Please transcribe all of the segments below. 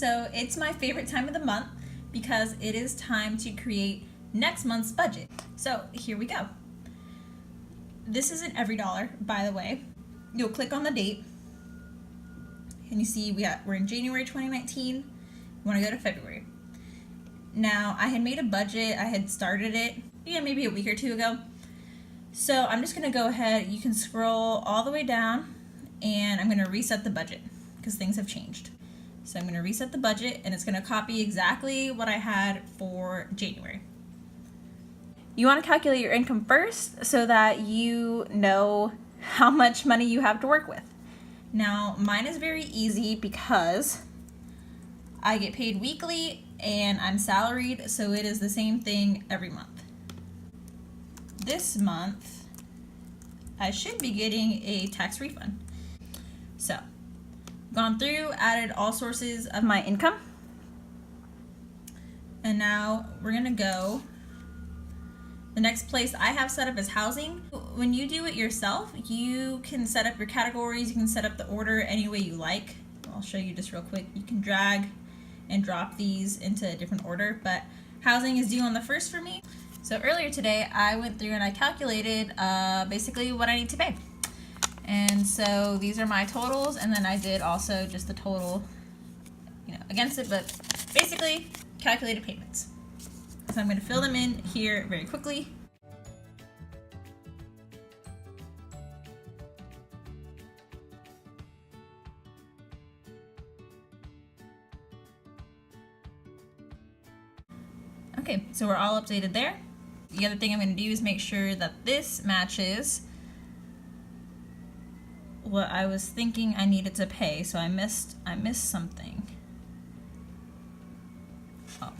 So it's my favorite time of the month because it is time to create next month's budget. So here we go. This is an EveryDollar, by the way. You'll click on the date and you see we're in January 2019. You want to go to February. Now I had made a budget. I had started it maybe a week or two ago. So I'm just going to go ahead. You can scroll all the way down and I'm going to reset the budget because things have changed. So I'm going to reset the budget and it's going to copy exactly what I had for January. You want to calculate your income first so that you know how much money you have to work with. Now mine is very easy because I get paid weekly and I'm salaried, so it is the same thing every month. This month I should be getting a tax refund. So gone through, added all sources of my income, and now we're gonna go. The next place I have set up is housing. When you do it yourself, you can set up your categories, you can set up the order any way you like. I'll show you just real quick. You can drag and drop these into a different order, but housing is due on the 1st for me. So earlier today, I went through and I calculated basically what I need to pay. And so these are my totals, and then I did also just the total, against it, but basically calculated payments. So I'm going to fill them in here very quickly. Okay, so we're all updated there. The other thing I'm going to do is make sure that this matches what I was thinking I needed to pay. So I missed something. Oh,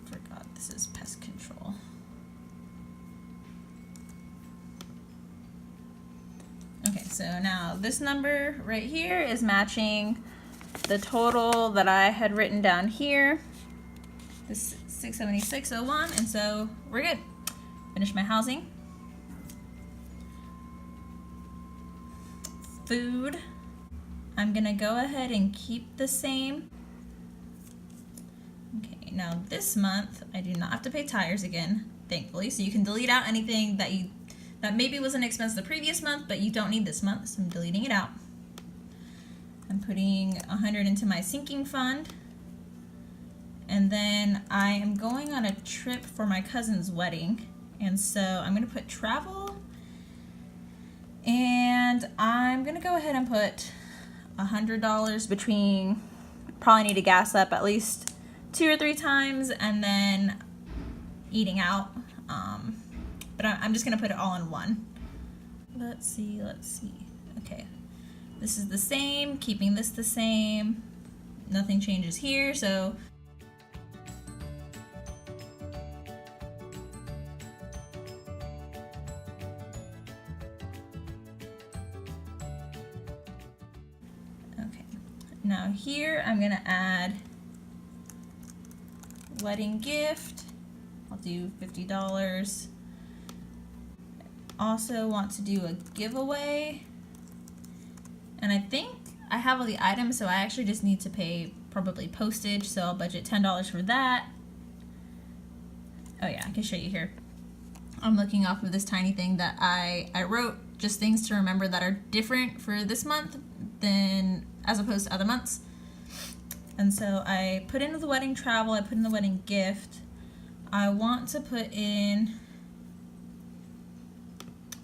forgot this is pest control. Okay, so now this number right here is matching the total that I had written down here. This 676.01, and so we're good. Finish my housing. Food, I'm gonna go ahead and keep the same. Okay, now this month I do not have to pay tires again, thankfully. So you can delete out anything that maybe was an expense the previous month, but you don't need this month, so I'm deleting it out. I'm putting 100 into my sinking fund. And then I am going on a trip for my cousin's wedding. And so I'm gonna put travel, and I'm gonna go ahead and put $100 between, probably need to gas up at least 2 or 3 times, and then eating out. But I'm just gonna put it all in one. Let's see. Okay, this is the same, keeping this the same. Nothing changes here, so now here I'm gonna add wedding gift. I'll do $50. Also want to do a giveaway, and I think I have all the items, so I actually just need to pay probably postage, so I'll budget $10 for that. Oh yeah, I can show you here. I'm looking off of this tiny thing that I wrote just things to remember that are different for this month than as opposed to other months. And so I put in the wedding travel, I put in the wedding gift. I want to put in,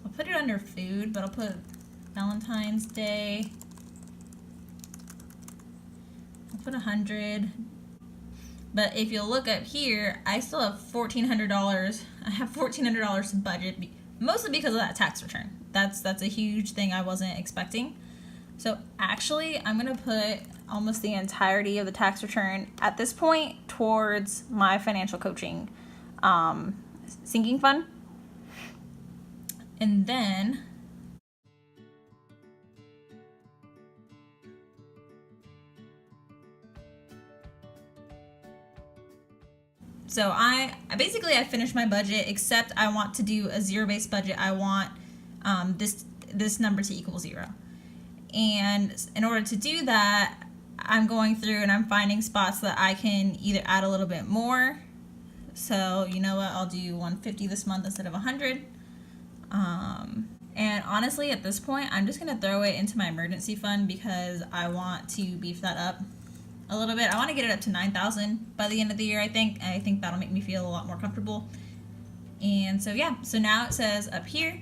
I'll put it under food, but I'll put Valentine's Day. I'll put 100. But if you'll look up here, I still have $1,400. I have $1,400 to budget, mostly because of that tax return. That's a huge thing I wasn't expecting. So actually, I'm gonna put almost the entirety of the tax return at this point towards my financial coaching sinking fund. And then so I finished my budget, except I want to do a zero-based budget. I want this number to equal 0. And in order to do that, I'm going through and I'm finding spots that I can either add a little bit more. So you know what, I'll do 150 this month instead of 100. And honestly, at this point, I'm just gonna throw it into my emergency fund because I want to beef that up a little bit. I want to get it up to 9,000 by the end of the year. I think that'll make me feel a lot more comfortable. And so yeah, so now it says up here,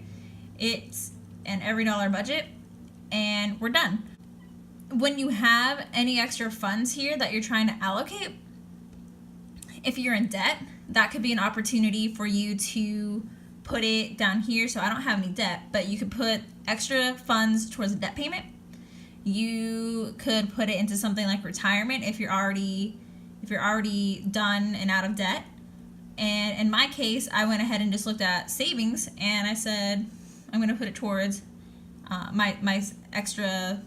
it's an EveryDollar budget, and we're done. When you have any extra funds here that you're trying to allocate, if you're in debt, that could be an opportunity for you to put it down here. So I don't have any debt, but you could put extra funds towards a debt payment. You could put it into something like retirement if you're already done and out of debt. And in my case, I went ahead and just looked at savings, and I said I'm going to put it towards my extra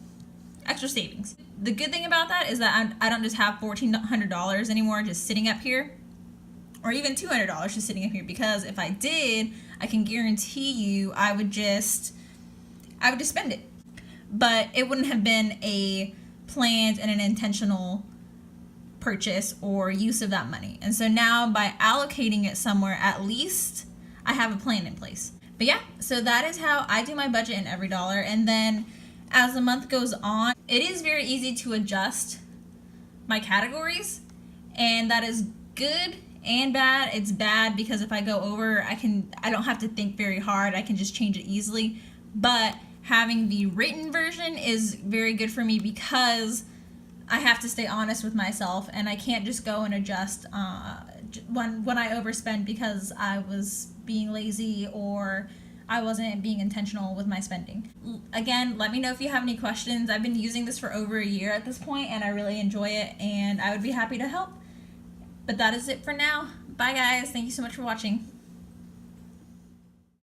savings. The good thing about that is that I don't just have $1,400 anymore just sitting up here, or even $200 just sitting up here, because if I did, I can guarantee you I would just spend it. But it wouldn't have been a planned and an intentional purchase or use of that money. And so now by allocating it somewhere, at least I have a plan in place. But yeah, so that is how I do my budget in EveryDollar. And then as the month goes on, it is very easy to adjust my categories, and that is good and bad. It's bad because if I go over, I don't have to think very hard. I can just change it easily. But having the written version is very good for me because I have to stay honest with myself, and I can't just go and adjust when I overspend because I was being lazy or I wasn't being intentional with my spending. Again, let me know if you have any questions. I've been using this for over a year at this point, and I really enjoy it, and I would be happy to help. But that is it for now. Bye guys. Thank you so much for watching.